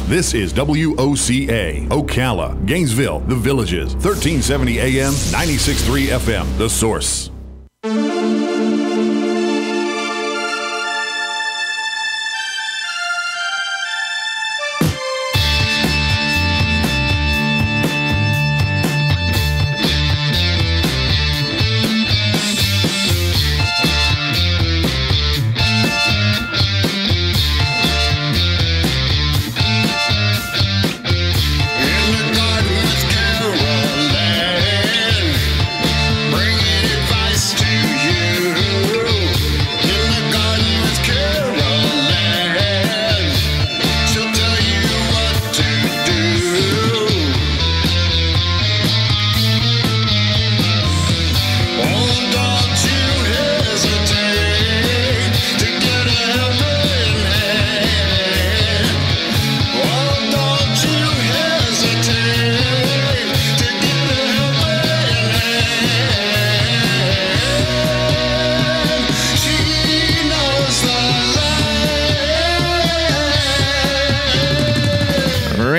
This is WOCA, Ocala, Gainesville, The Villages, 1370 AM, 96.3 FM, The Source.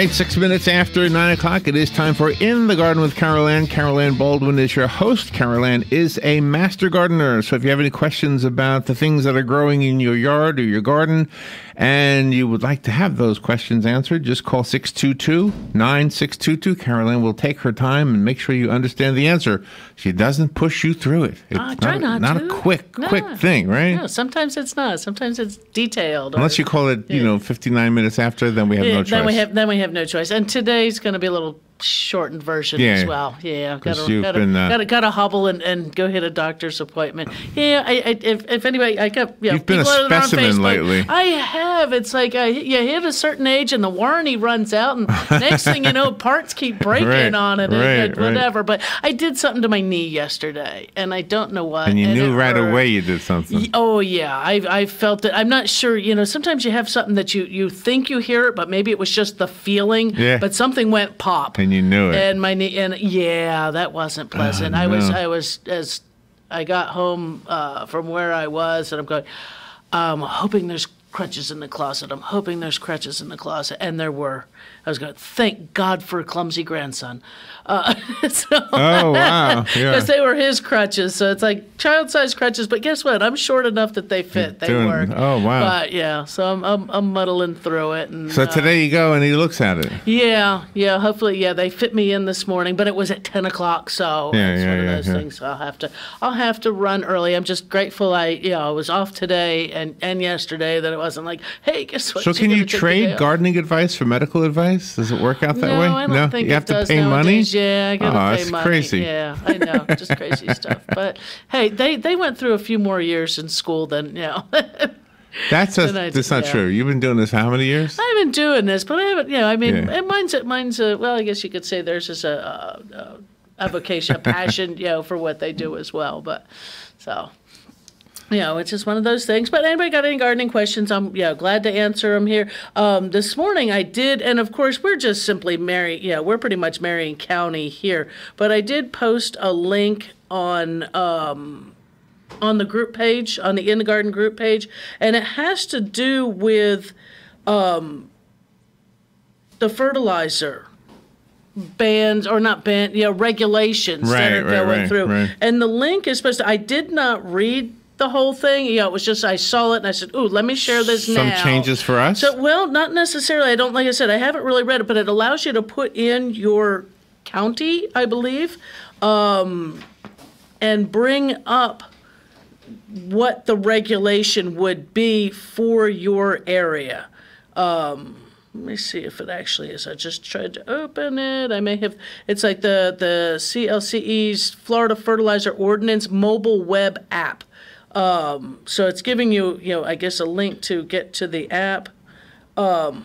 right, 6 minutes after 9 o'clock, it is time for In the Garden with Carol Ann. Carol Ann Baldwin is your host. Carol Ann is a master gardener. So if you have any questions about the things that are growing in your yard or your garden, and you would like to have those questions answered, just call 622-9622. Carol Ann will take her time and make sure you understand the answer. She doesn't push you through it. It's not a quick thing, right? No, sometimes it's not. Sometimes it's detailed. Unless you call it, 59 minutes after, then we have no choice. Then we have no choice. And today's going to be a little shortened version as well. Yeah, got to hobble and go hit a doctor's appointment. Yeah, if anybody, you've been a specimen lately. I have. It's like you hit a certain age and the warranty runs out, and next thing you know, parts keep breaking on it and whatever. But I did something to my knee yesterday, and I don't know what. And you knew right away you did something. Oh yeah, I felt it. I'm not sure. Sometimes you have something that you think you hear it, but maybe it was just the feeling. Yeah. But something went pop. And you knew it. And my knee, that wasn't pleasant. Oh, no. I was as I got home from where I was, and I'm going, I'm hoping there's crutches in the closet. I'm hoping there's crutches in the closet, and there were. I was going, thank God for a clumsy grandson. Oh, wow. Yeah. Because they were his crutches. So it's like child-sized crutches. But guess what? I'm short enough that they fit. They work. Oh, wow. But, yeah, so I'm muddling through it. And, so today you go and he looks at it. Yeah. Hopefully, they fit me in this morning. But it was at 10 o'clock, so it's one of those things. So I'll have to run early. I'm just grateful I was off today and yesterday that it wasn't like, hey, guess what? So can you trade gardening advice for medical advice? Does it work out that way? I don't think you have to pay nowadays. money? Yeah, I gotta pay money. Crazy. Yeah, I know, just crazy stuff. But hey, they went through a few more years in school than That's not true. You've been doing this for how many years? I've been doing this, but I haven't. And mine's well, I guess you could say theirs is a vocation, a passion, for what they do as well. But so. It's just one of those things. But anybody got any gardening questions, I'm glad to answer them here. This morning I did, and of course we're just simply we're pretty much Marion County here. But I did post a link on the group page, on the In the Garden group page, and it has to do with the fertilizer bans, or not ban, regulations that are going through. Right. And the link is supposed to, I did not read the whole thing. It was just, I saw it and I said, ooh, let me share this now. Some changes for us? So, well, not necessarily. Like I said, I haven't really read it, but it allows you to put in your county, I believe, and bring up what the regulation would be for your area. Let me see if it actually is. I just tried to open it. I may have. It's like the CLCE's Florida Fertilizer Ordinance mobile web app. So it's giving you, I guess, a link to get to the app that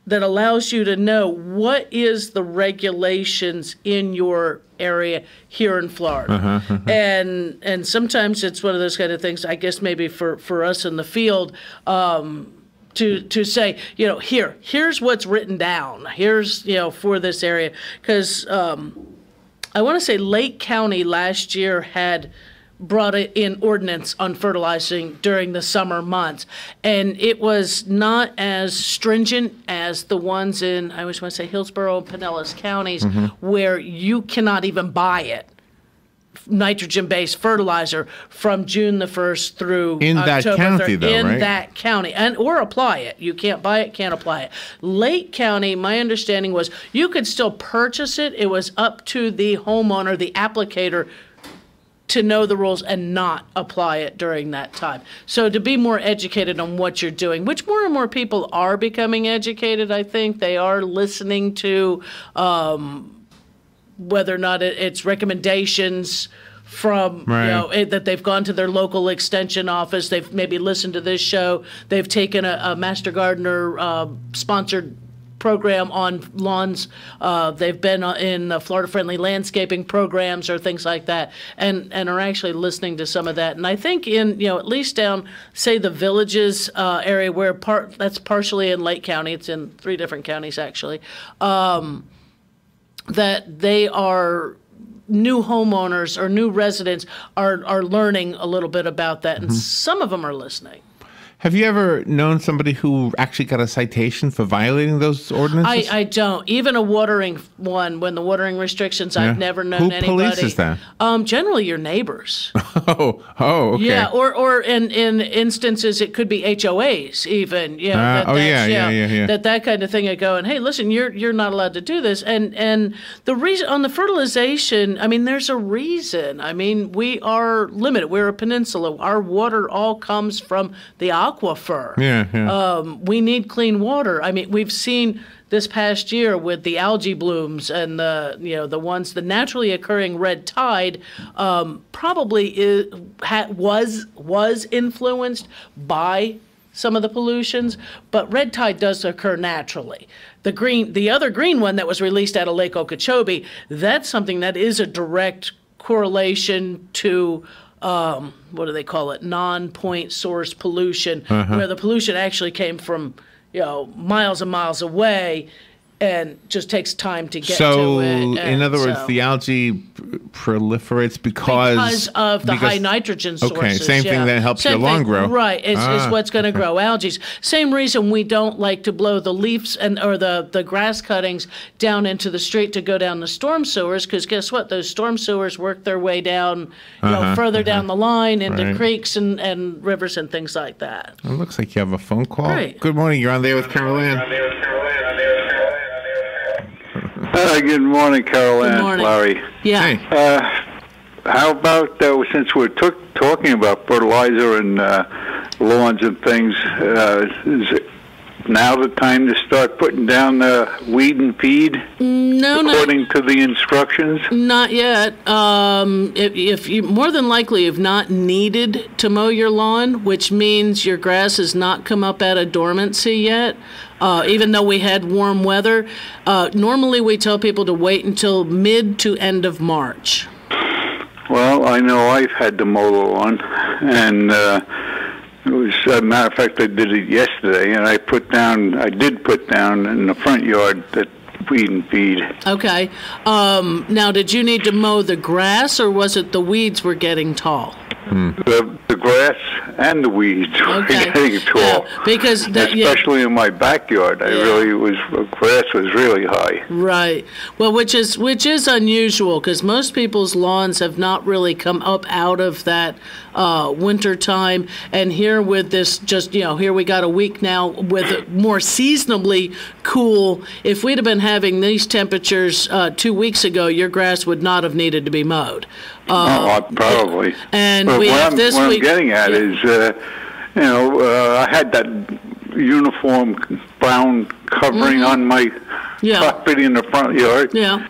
allows you to know what is the regulations in your area here in Florida. And sometimes it's one of those kind of things, I guess maybe for us in the field, to say, here's what's written down. Here's, for this area. Because I want to say Lake County last year had brought in ordinance on fertilizing during the summer months. And it was not as stringent as the ones in, I always want to say Hillsborough and Pinellas counties, where you cannot even buy it. Nitrogen-based fertilizer from June the 1st through in October that county, 3rd, though, in right? that county, or apply it. You can't buy it, can't apply it. Lake County, my understanding was you could still purchase it. It was up to the homeowner, the applicator, to know the rules and not apply it during that time. So to be more educated on what you're doing, which more and more people are becoming educated, I think. They are listening to whether or not it's recommendations from, Right. that they've gone to their local extension office, they've maybe listened to this show, they've taken a Master Gardener sponsored program on lawns, they've been in Florida-friendly landscaping programs or things like that, and are actually listening to some of that. And I think in, at least down, say, the Villages area, where that's partially in Lake County, it's in 3 different counties actually, that they are new homeowners or new residents are learning a little bit about that, and some of them are listening. Have you ever known somebody who actually got a citation for violating those ordinances? I don't. Even a watering one, when the watering restrictions, I've never known anybody. Who polices that? Generally your neighbors. Oh, okay. Yeah, or in instances it could be HOAs even. That kind of thing. I go, and hey, listen, you're not allowed to do this. And the reason on the fertilization, I mean, there's a reason. I mean, we are limited. We're a peninsula. Our water all comes from the aquifer. We need clean water. I mean, we've seen this past year with the algae blooms and the naturally occurring red tide, probably was influenced by some of the pollutions, but red tide does occur naturally. The other green one that was released out of Lake Okeechobee, that's something that is a direct correlation to what do they call it? Non-point source pollution, where the pollution actually came from, miles and miles away, and just takes time to get to it. In other words, the algae proliferates because of the high nitrogen sources. Okay, same thing that helps your lawn grow. Right, is what's going to grow algae. Same reason we don't like to blow the leaves or the grass cuttings down into the street to go down the storm sewers, because guess what? Those storm sewers work their way down, further down the line into creeks and rivers and things like that. It looks like you have a phone call. Right. Good morning. You're on there with Carol Ann. Good morning, Carol Good Ann, morning. Larry. Yeah. Hey. How about, since we're talking about fertilizer and lawns and things, is it now the time to start putting down weed and feed? No, according to the instructions? Not yet. If you more than likely have not needed to mow your lawn, which means your grass has not come up out of dormancy yet, even though we had warm weather. Normally we tell people to wait until mid to end of March. Well, I know I've had to mow the lawn, and it was, as a matter of fact, I did it yesterday, and I did put down in the front yard that weed and feed. Okay. Now, did you need to mow the grass, or was it the weeds were getting tall? The grass and the weeds were getting tall. Yeah, because especially in my backyard, grass was really high. Right. Well, which is unusual, because most people's lawns have not really come up out of that winter time. And here with this, here we got a week now with more seasonably cool. If we'd have been having these temperatures 2 weeks ago, your grass would not have needed to be mowed. Probably. And but we what have I'm, this what week. I'm getting at is, I had that uniform brown covering on my property in the front yard. Yeah.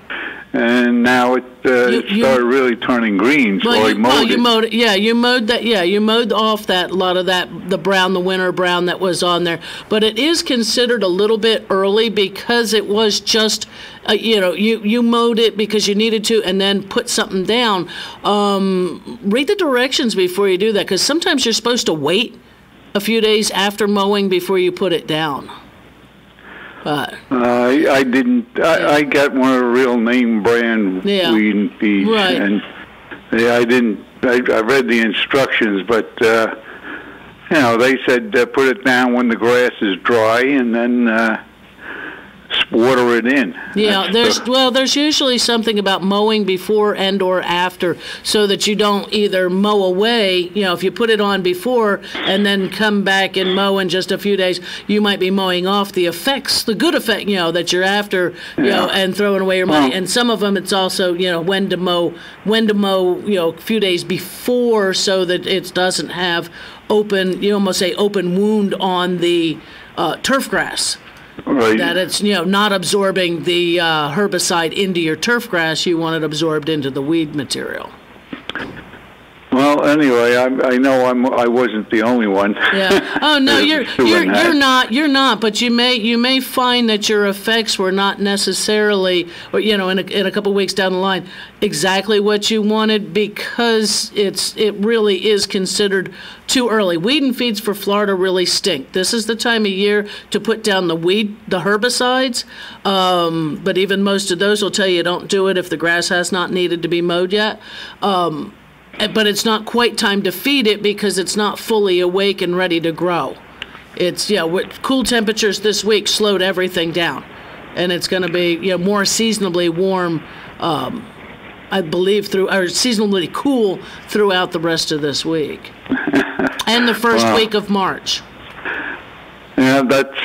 And now it started really turning green, so I mowed it. You mowed that. Yeah, you mowed off that lot of that, the winter brown that was on there. But it is considered a little bit early because it was just, you mowed it because you needed to, and then put something down. Read the directions before you do that, because sometimes you're supposed to wait a few days after mowing before you put it down. I didn't. I got one of the real name brand weed and feed, and I didn't I read the instructions, but they said put it down when the grass is dry, and then water it in. Yeah, there's usually something about mowing before and or after, so that you don't either mow away. If you put it on before and then come back and mow in just a few days, you might be mowing off the effects, the good effect, that you're after, and throwing away your money. And some of them, it's also, when to mow, a few days before, so that it doesn't have open wound on the turf grass. Right. That it's not absorbing the herbicide into your turf grass. You want it absorbed into the weed material. Well, anyway, I know I wasn't the only one. Yeah. Oh no, you're not. You're not. But you may find that your effects were not necessarily, or in a couple of weeks down the line, exactly what you wanted, because it really is considered too early. Weed and feeds for Florida really stink. This is the time of year to put down the herbicides. But even most of those will tell you don't do it if the grass has not needed to be mowed yet. But it's not quite time to feed it because it's not fully awake and ready to grow. It's with cool temperatures this week slowed everything down, and it's going to be more seasonably warm, I believe, seasonably cool throughout the rest of this week and the first week of March. Yeah, that's.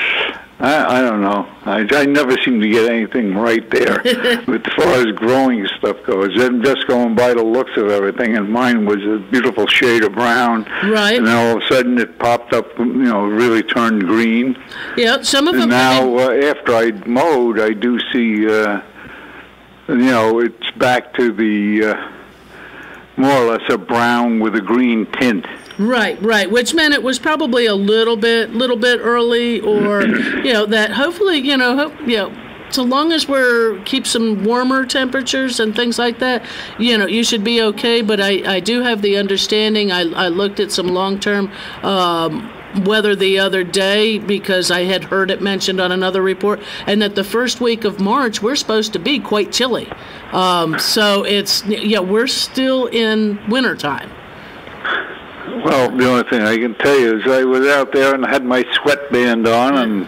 I don't know. I never seem to get anything right there as far as growing stuff goes. I'm just going by the looks of everything, and mine was a beautiful shade of brown. Right. And then all of a sudden it popped up, really turned green. Yeah, some of them. And now, after I mowed, I do see, it's back to the more or less a brown with a green tint. Right, which meant it was probably a little bit early, or that hopefully so long as keep some warmer temperatures and things like that, you should be okay. But I do have the understanding. I looked at some long-term weather the other day because I had heard it mentioned on another report, and that the first week of March we're supposed to be quite chilly. So it's we're still in wintertime. Well, the only thing I can tell you is I was out there and had my sweatband on, and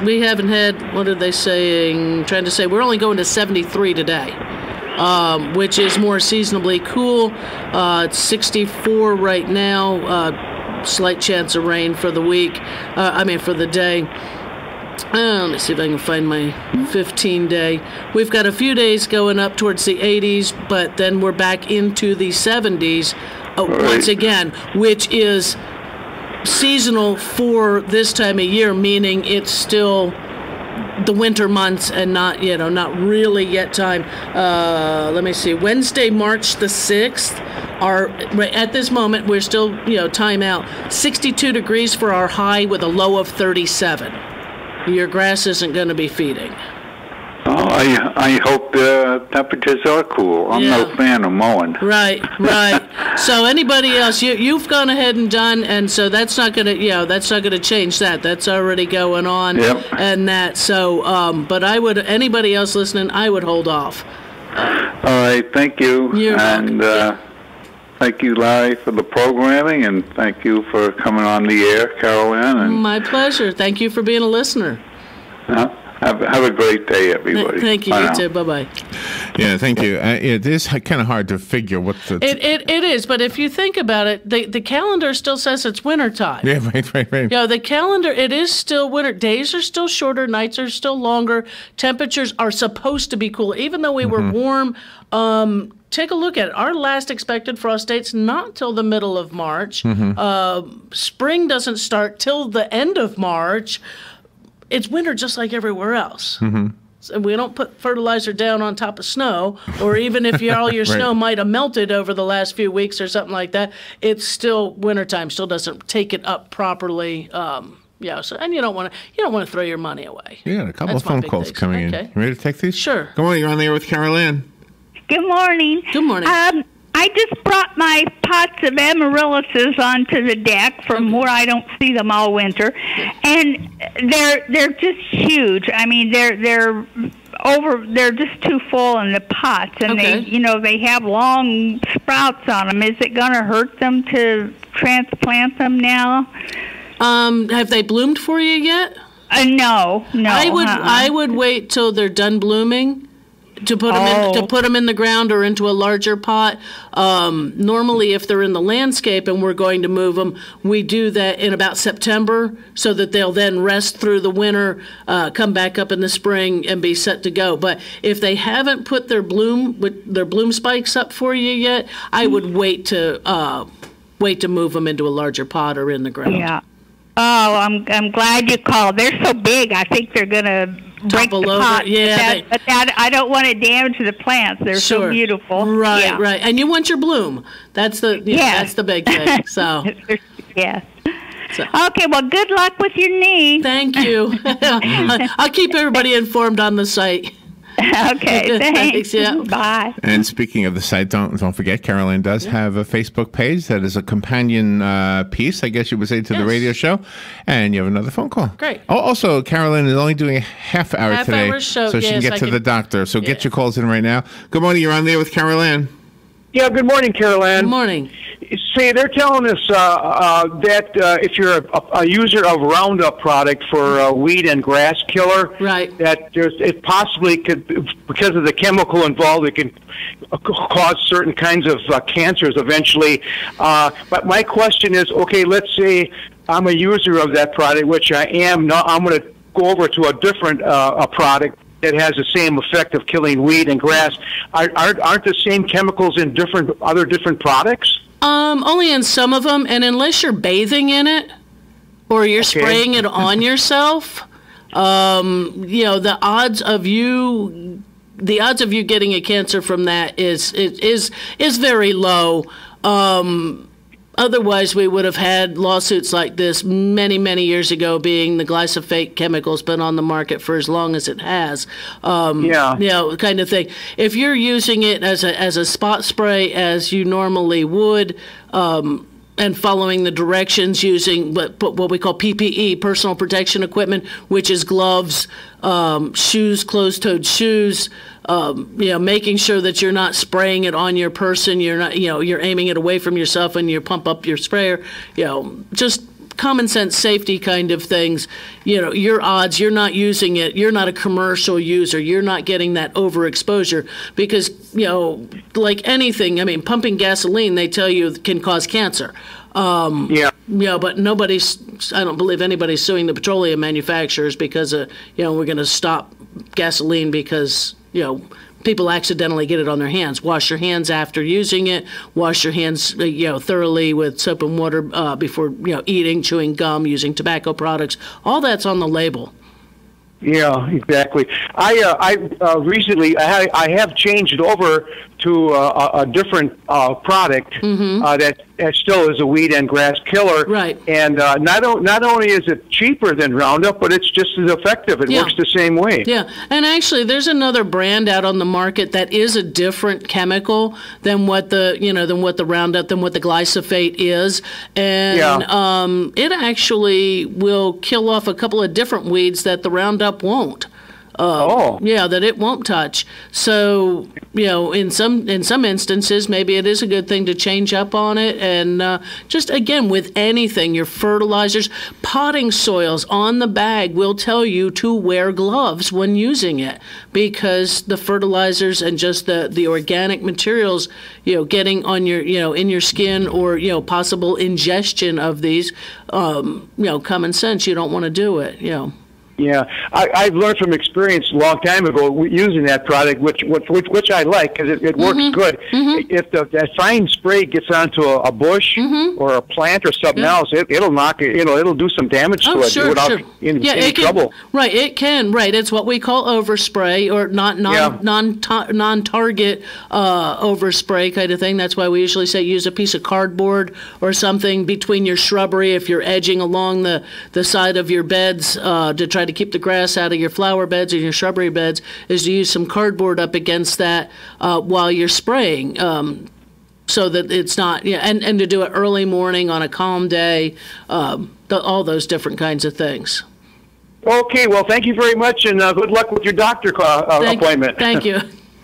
we haven't had, what are they saying? Trying to say we're only going to 73 today, which is more seasonably cool. It's 64 right now. Slight chance of rain for the week. For the day. Let me see if I can find my 15-day. We've got a few days going up towards the 80s, but then we're back into the 70s once again, which is seasonal for this time of year, meaning it's still the winter months and not really yet time. Let me see. Wednesday, March the 6th. At this moment, we're still, time out. 62 degrees for our high with a low of 37. Your grass isn't going to be feeding. Oh, I hope the temperatures are cool. I'm no fan of mowing. Right. So anybody else, you've gone ahead and done, and so that's not going to change that. That's already going on. Yep. And that. So, but anybody else listening, I would hold off. All right. Thank you. You're welcome. Thank you, Larry, for the programming, and thank you for coming on the air, Carol Ann. My pleasure. Thank you for being a listener. Have a great day, everybody. Thank you. You too. Bye-bye. Yeah, thank you. It is kind of hard to figure what the... It is, but if you think about it, the calendar still says it's wintertime. Yeah, right. The calendar, it is still winter. Days are still shorter. Nights are still longer. Temperatures are supposed to be cooler. Even though we were warm, take a look at it. Our last expected frost date's not till the middle of March. Spring doesn't start till the end of March. It's winter just like everywhere else. So we don't put fertilizer down on top of snow, or even if all your snow might have melted over the last few weeks or something like that, it's still wintertime. Still doesn't take it up properly. So, and you don't want to throw your money away. Yeah, a couple of phone calls coming in. You ready to take these? Sure. Come on, you're on the air with Carol Ann. Good morning. Good morning. I just brought my pots of amaryllises onto the deck from where I don't see them all winter, and they're just huge. I mean, they're they're just too full in the pots, and they have long sprouts on them. Is it going to hurt them to transplant them now? Have they bloomed for you yet? No. I would wait till they're done blooming to put them in the ground or into a larger pot. Normally, if they're in the landscape and we're going to move them, we do that in about September so that they'll then rest through the winter, come back up in the spring, and be set to go. But if they haven't put their bloom spikes up for you yet, I would wait to move them into a larger pot or in the ground. Yeah. Oh, I'm glad you called. They're so big. I think they're gonna break the pot. Yeah, but I don't want to damage the plants. They're so beautiful. Right, right. And you want your bloom. That's the that's the big thing. So yes. So. Okay, well, good luck with your knee. Thank you. I'll keep everybody informed on the site. Okay, thanks. Yeah. Bye. And speaking of the site, don't forget, Carol Ann does have a Facebook page that is a companion piece, I guess you would say, to the radio show. And you have another phone call. Great. Oh, also, Carol Ann is only doing a half hour today, show, so she can get to the doctor. So get your calls in right now. Good morning. You're on there with Carol Ann. Yeah, good morning, Carol Ann. Good morning. See, they're telling us that if you're a user of Roundup product for weed and grass killer, right, that it possibly could, because of the chemical involved, it can cause certain kinds of cancers eventually. But my question is, okay, let's say I'm a user of that product, which I am. Now I'm going to go over to a different product that has the same effect of killing weed and grass. Aren't the same chemicals in other different products? Only in some of them, and unless you're bathing in it or you're spraying it on yourself, the odds of you getting a cancer from that is very low. Otherwise, we would have had lawsuits like this many, many years ago, being the glyphosate chemical's been on the market for as long as it has. Kind of thing. If you're using it as a spot spray, as you normally would, and following the directions, using what we call PPE, personal protection equipment, which is gloves, shoes, closed-toed shoes, making sure that you're not spraying it on your person, you're not, you're aiming it away from yourself and you pump up your sprayer, just common sense safety kind of things. Your odds, you're not using it, you're not a commercial user, you're not getting that overexposure, because, like anything, I mean, pumping gasoline, they tell you, can cause cancer. But I don't believe anybody's suing the petroleum manufacturers because, we're going to stop gasoline because, people accidentally get it on their hands. Wash your hands after using it. Wash your hands, thoroughly with soap and water before, eating, chewing gum, using tobacco products. All that's on the label. Yeah, exactly. I recently I have changed over to a different product that still is a weed and grass killer. Right. And not only is it cheaper than Roundup, but it's just as effective. It works the same way. Yeah, and actually, there's another brand out on the market that is a different chemical than what the Roundup, than what the glyphosate is, and it actually will kill off a couple of different weeds that the Roundup won't. That it won't touch. So, in some instances, maybe it is a good thing to change up on it. And just, again, with anything, your fertilizers, potting soils on the bag will tell you to wear gloves when using it, because the fertilizers and just the organic materials, getting on your, in your skin, or, possible ingestion of these, common sense, you don't want to do it, Yeah, I've learned from experience a long time ago using that product, which I like because it works good. If that fine spray gets onto a bush or a plant or something else, it'll knock it. It'll do some damage to it without any trouble. Right, it can. Right, it's what we call overspray, or non-target overspray kind of thing. That's why we usually say use a piece of cardboard or something between your shrubbery if you're edging along the side of your beds to try to keep the grass out of your flower beds or your shrubbery beds, is to use some cardboard up against that while you're spraying, so that it's not, and to do it early morning on a calm day, all those different kinds of things. Okay, well, thank you very much, and good luck with your doctor appointment. Thank you.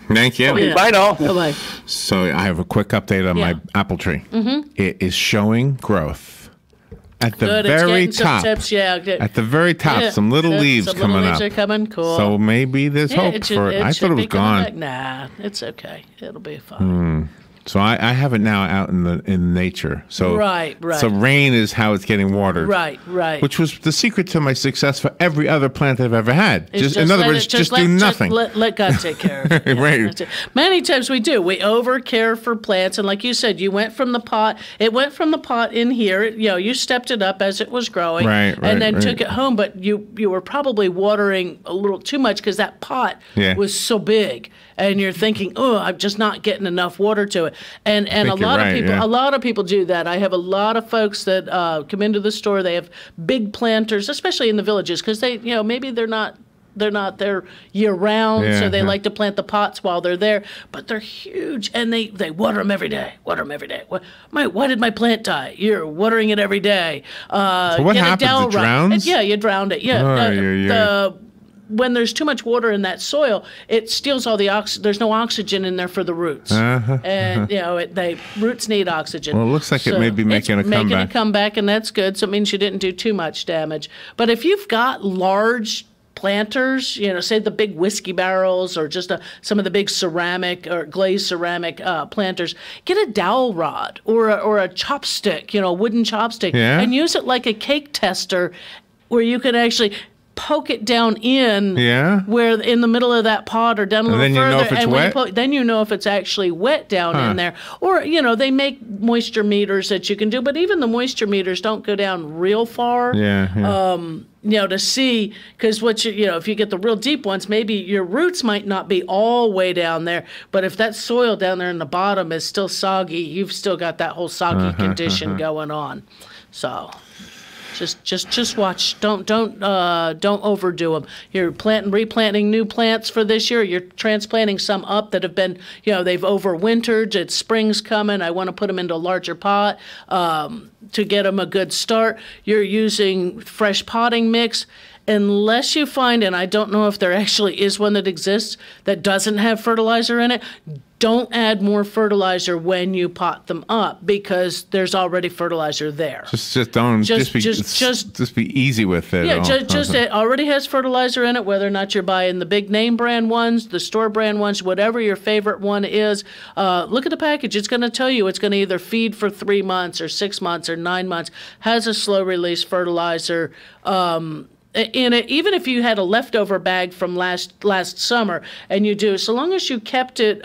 Thank you. Okay, bye now. Bye-bye. So I have a quick update on my apple tree. Mm-hmm. It is showing growth. At the very top. Tips, at the very top, some little leaves coming up. Are coming. Cool. So maybe there's hope for it. I thought it was gone. Back. Nah, it's okay. It'll be fine. So I have it now out in nature. So right. So rain is how it's getting watered. Right. Which was the secret to my success for every other plant I've ever had. In other words, just do nothing. Let God take care of it. Right. Many times we do. We over care for plants, and like you said, you went from the pot. It went from the pot in here. You stepped it up as it was growing, and then took it home. But you were probably watering a little too much because that pot was so big. And you're thinking, oh, I'm just not getting enough water to it. And a lot of people do that. I have a lot of folks that come into the store. They have big planters, especially in the villages, because they, maybe they're not there year round, so they like to plant the pots while they're there. But they're huge, and they water them every day. Why did my plant die? You're watering it every day. So what happens? It drowns? Yeah, you drowned it. Yeah. When there's too much water in that soil, it steals all the oxygen. There's no oxygen in there for the roots, and roots need oxygen. Well, it looks like it may be making a comeback, and that's good. So it means you didn't do too much damage. But if you've got large planters, say the big whiskey barrels or just some of the big ceramic or glazed ceramic planters, get a dowel rod or a chopstick, a wooden chopstick, and use it like a cake tester, where you can actually poke it down in where in the middle of that pot or down a little further. And then you know if it's wet? Then you know if it's actually wet down in there. Or, they make moisture meters that you can do, but even the moisture meters don't go down real far. To see, because if you get the real deep ones, maybe your roots might not be all way down there, but if that soil down there in the bottom is still soggy, you've still got that whole soggy condition going on. So Just watch. Don't overdo them. You're replanting new plants for this year. You're transplanting some up that have been, they've overwintered. It's spring's coming. I want to put them into a larger pot to get them a good start. You're using fresh potting mix. Unless you find, and I don't know if there actually is one that exists that doesn't have fertilizer in it, don't add more fertilizer when you pot them up because there's already fertilizer there. Just be easy with it. Yeah, it already has fertilizer in it, whether or not you're buying the big name brand ones, the store brand ones, whatever your favorite one is. Look at the package. It's going to tell you it's going to either feed for 3 months or 6 months or 9 months, has a slow release fertilizer in it. Even if you had a leftover bag from last summer and you do, so long as you kept it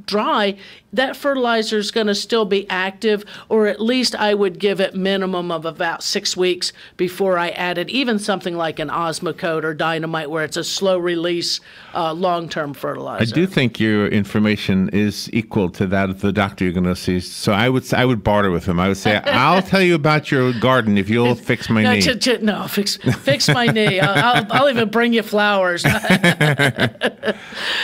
dry, that fertilizer is going to still be active, or at least I would give it minimum of about 6 weeks before I added even something like an Osmocote or Dynamite, where it's a slow release, long-term fertilizer. I do think your information is equal to that of the doctor you're going to see. So I would barter with him. I would say, I'll tell you about your garden if you'll fix my knee. Fix my knee. I'll even bring you flowers. All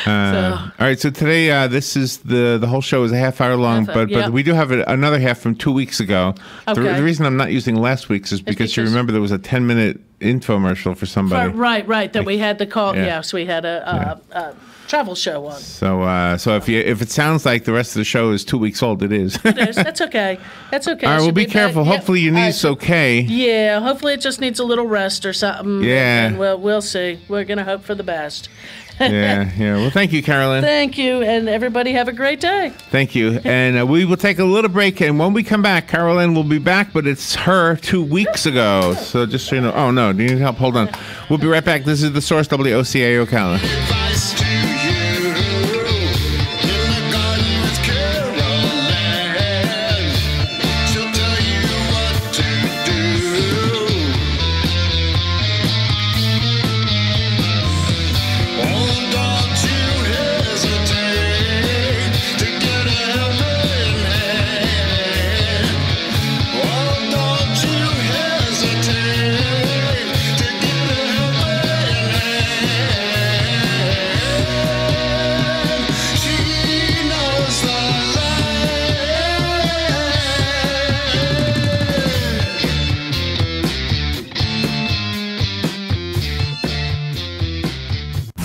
right. So today, this is the whole show is a half hour long, but we do have another half from 2 weeks ago. Okay. The reason I'm not using last week's is because you remember there was a 10-minute infomercial for somebody. Right. That we had the call. Yes, we had a travel show on. So if it sounds like the rest of the show is 2 weeks old, it is. It is. That's okay. All right, well, be careful. Hopefully your knee's okay. Yeah, hopefully it just needs a little rest or something. Yeah. And we'll see. We're going to hope for the best. Yeah. Well, thank you, Carolyn. Thank you, and everybody have a great day. Thank you. And we will take a little break, and when we come back, Carolyn will be back, but it's her 2 weeks ago. So just so you know. Oh, no. Do you need help? Hold on. We'll be right back. This is The Source, WOCA Ocala.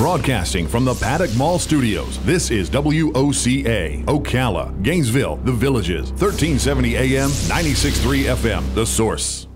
Broadcasting from the Paddock Mall Studios, this is WOCA, Ocala, Gainesville, The Villages, 1370 AM, 96.3 FM, The Source.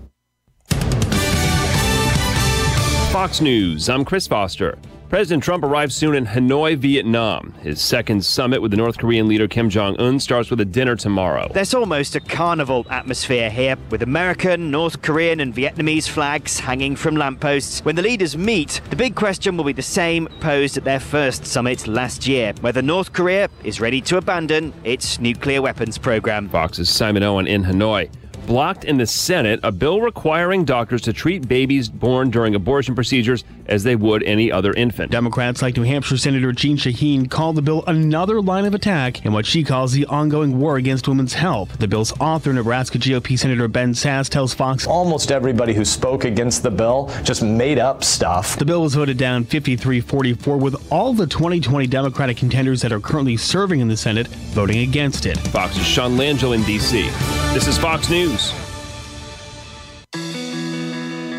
Fox News, I'm Chris Foster. President Trump arrives soon in Hanoi, Vietnam. His second summit with the North Korean leader Kim Jong-un starts with a dinner tomorrow. There's almost a carnival atmosphere here, with American, North Korean and Vietnamese flags hanging from lampposts. When the leaders meet, the big question will be the same posed at their first summit last year, whether North Korea is ready to abandon its nuclear weapons program. Fox's Simon Owen in Hanoi. Blocked in the Senate a bill requiring doctors to treat babies born during abortion procedures as they would any other infant. Democrats like New Hampshire Senator Jean Shaheen called the bill another line of attack in what she calls the ongoing war against women's health. The bill's author, Nebraska GOP Senator Ben Sass, tells Fox almost everybody who spoke against the bill just made up stuff. The bill was voted down 53-44, with all the 2020 Democratic contenders that are currently serving in the Senate voting against it. Fox's Sean Langell in D.C. This is Fox News.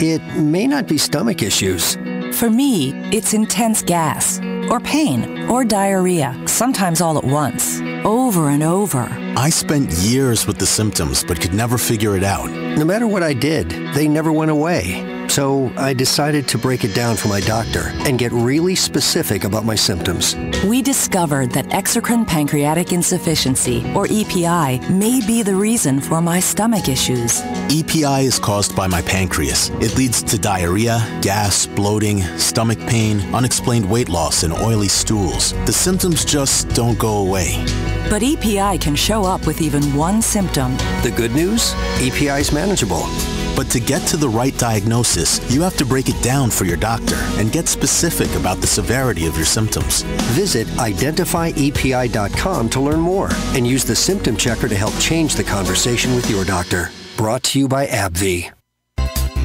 It may not be stomach issues. For me, it's intense gas, or pain, or diarrhea, sometimes all at once, over and over. I spent years with the symptoms, but could never figure it out. No matter what I did, they never went away. So I decided to break it down for my doctor and get really specific about my symptoms. We discovered that exocrine pancreatic insufficiency, or EPI, may be the reason for my stomach issues. EPI is caused by my pancreas. It leads to diarrhea, gas, bloating, stomach pain, unexplained weight loss, and oily stools. The symptoms just don't go away. But EPI can show up with even one symptom. The good news? EPI is manageable. But to get to the right diagnosis, you have to break it down for your doctor and get specific about the severity of your symptoms. Visit identifyepi.com to learn more and use the symptom checker to help change the conversation with your doctor. Brought to you by AbbVie.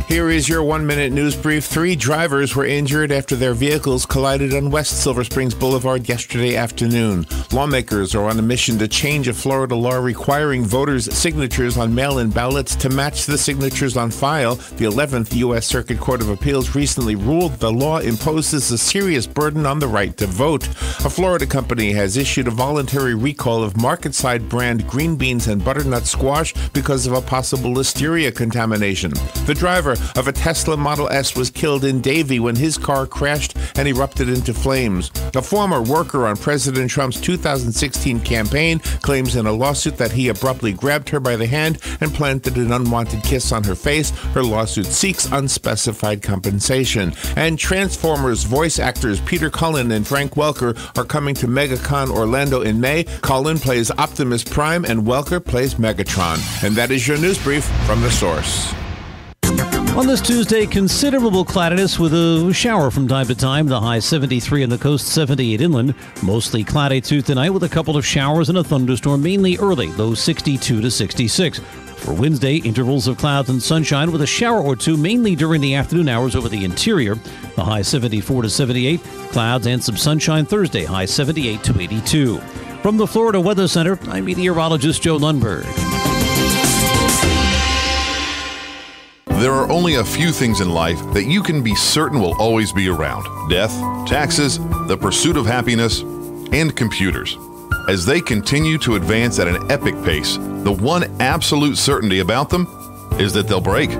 Here is your 1-minute news brief. 3 drivers were injured after their vehicles collided on West Silver Springs Boulevard yesterday afternoon. Lawmakers are on a mission to change a Florida law requiring voters' signatures on mail-in ballots to match the signatures on file. The 11th U.S. Circuit Court of Appeals recently ruled the law imposes a serious burden on the right to vote. A Florida company has issued a voluntary recall of market-side brand green beans and butternut squash because of a possible listeria contamination. The driver of a Tesla Model S was killed in Davie when his car crashed and erupted into flames. A former worker on President Trump's 2016 campaign claims in a lawsuit that he abruptly grabbed her by the hand and planted an unwanted kiss on her face. Her lawsuit seeks unspecified compensation. And Transformers voice actors Peter Cullen and Frank Welker are coming to MegaCon Orlando in May. Cullen plays Optimus Prime and Welker plays Megatron. And that is your news brief from The Source. On this Tuesday, considerable cloudiness with a shower from time to time. The high 73 on the coast, 78 inland. Mostly cloudy too tonight with a couple of showers and a thunderstorm, mainly early, low 62 to 66. For Wednesday, intervals of clouds and sunshine with a shower or two, mainly during the afternoon hours over the interior. The high 74 to 78. Clouds and some sunshine Thursday, high 78 to 82. From the Florida Weather Center, I'm meteorologist Joe Lundberg. There are only a few things in life that you can be certain will always be around. Death, taxes, the pursuit of happiness, and computers. As they continue to advance at an epic pace, the one absolute certainty about them is that they'll break.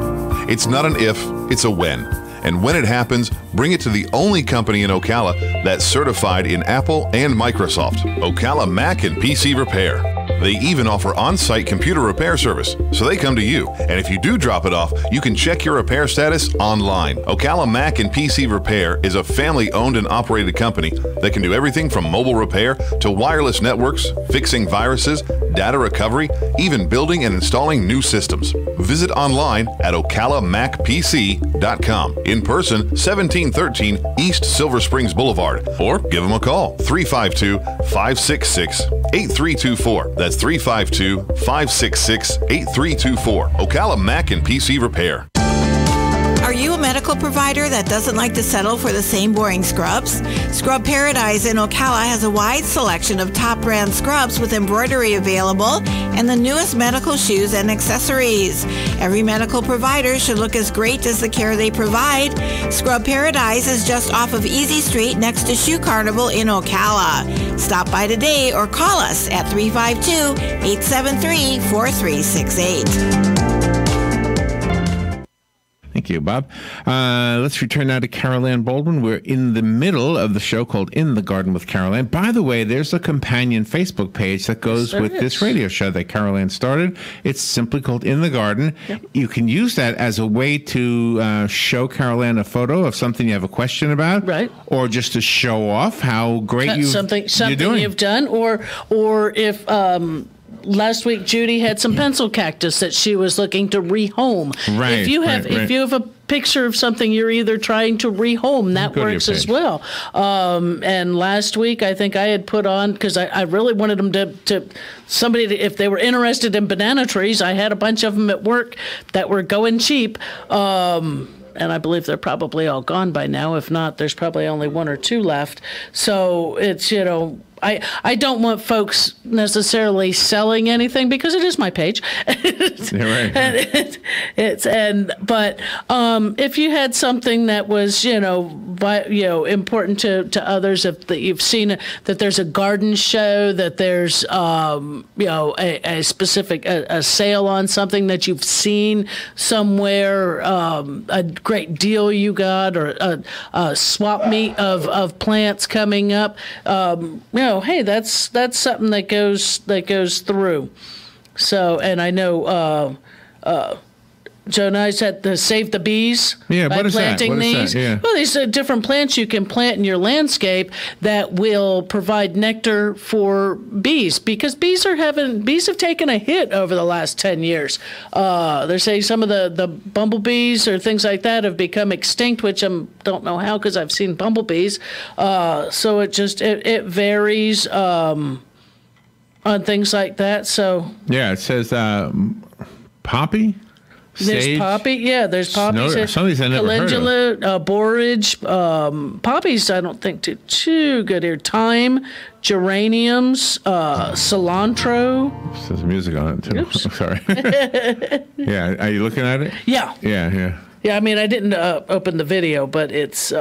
It's not an if, it's a when. And when it happens, bring it to the only company in Ocala that's certified in Apple and Microsoft, Ocala Mac and PC Repair. They even offer on-site computer repair service, so they come to you. And if you do drop it off, you can check your repair status online. Ocala Mac and PC Repair is a family-owned and operated company that can do everything from mobile repair to wireless networks, fixing viruses, data recovery, even building and installing new systems. Visit online at ocalamacpc.com. In person, 1713 East Silver Springs Boulevard, or give them a call, 352-566-8324. That's 352-566-8324. Ocala Mac and PC Repair. Are you a medical provider that doesn't like to settle for the same boring scrubs? Scrub Paradise in Ocala has a wide selection of top brand scrubs with embroidery available and the newest medical shoes and accessories. Every medical provider should look as great as the care they provide. Scrub Paradise is just off of Easy Street next to Shoe Carnival in Ocala. Stop by today or call us at 352-873-4368. Thank you, Bob. Let's return now to Carol Ann Baldwin. We're in the middle of the show called In the Garden with Carol Ann. By the way, there's a companion Facebook page that goes with this radio show that Carol Ann started. It's simply called In the Garden. Yep. You can use that as a way to show Carol Ann a photo of something you have a question about, right? Or just to show off how great you're doing. You've done, or if. Last week, Judy had some pencil cactus that she was looking to rehome. Right, if you have a picture of something you're either trying to rehome, that works as well. And last week, I think I had put on, because I really wanted them to if they were interested in banana trees, I had a bunch of them at work that were going cheap. And I believe they're probably all gone by now. If not, there's probably only one or two left. So it's, I don't want folks necessarily selling anything because it is my page. But if you had something that was important to others, if you've seen that there's a garden show, that there's a specific a sale on something that you've seen somewhere, a great deal you got, or a swap meet of plants coming up, hey, that's something that goes through. So, and I know Joe and I said to save the bees by planting these. Yeah. Well, these are different plants you can plant in your landscape that will provide nectar for bees, because bees have taken a hit over the last 10 years. They're saying some of the bumblebees or things like that have become extinct, which I don't know how, because I've seen bumblebees. So it varies on things like that. So yeah, it says poppy. There's sage, poppy, there's poppies. Some of these I never heard of. Borage, poppies I don't think too good here. Thyme, geraniums, cilantro. There's music on it too. Oops. Sorry. Yeah, are you looking at it? Yeah. Yeah. Yeah, I mean, I didn't open the video, but it's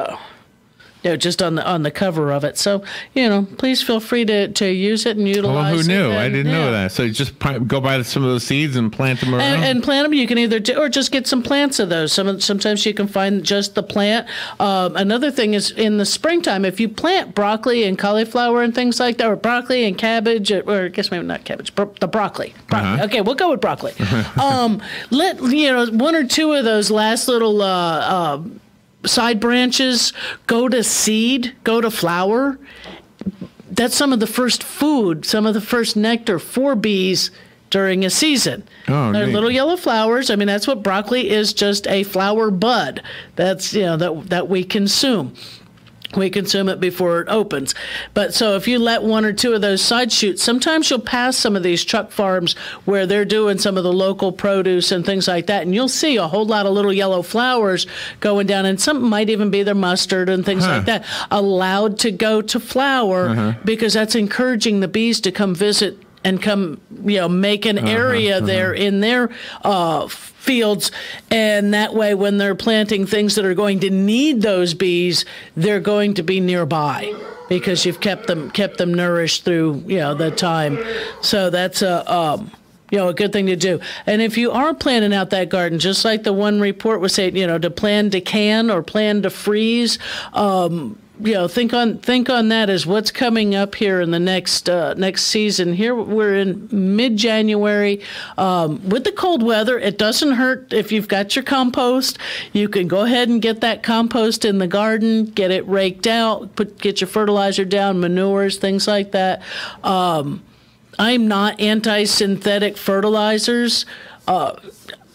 just on the cover of it. So, please feel free to use it and utilize it. Who knew? I didn't know that. So just go buy some of those seeds and plant them around? And plant them. You can either or just get some plants of those. Sometimes you can find just the plant. Another thing is in the springtime, if you plant broccoli and cauliflower and things like that, or broccoli and cabbage, or I guess maybe not cabbage, the broccoli. Uh-huh. Okay, we'll go with broccoli. Let one or two of those last little side branches go to seed, go to flower. That's some of the first food, some of the first nectar for bees during a season. Oh, they're neat. Little yellow flowers. I mean, that's what broccoli is, just a flower bud. That's that we consume. We consume it before it opens. But so if you let one or two of those side shoots, sometimes you'll pass some of these truck farms where they're doing some of the local produce and things like that, and you'll see a whole lot of little yellow flowers going down, and some might even be their mustard and things like that, allowed to go to flower, because that's encouraging the bees to come visit and come, make an area there in their fields, and that way when they're planting things that are going to need those bees, they're going to be nearby because you've kept them nourished through the time. So that's a good thing to do. And if you are planning out that garden, just like the one report was saying, to plan to can or plan to freeze, think on that as what's coming up here in the next season. Here we're in mid-January with the cold weather. It doesn't hurt if you've got your compost. You can go ahead and get that compost in the garden, get it raked out, get your fertilizer down, manures, things like that. I'm not anti-synthetic fertilizers.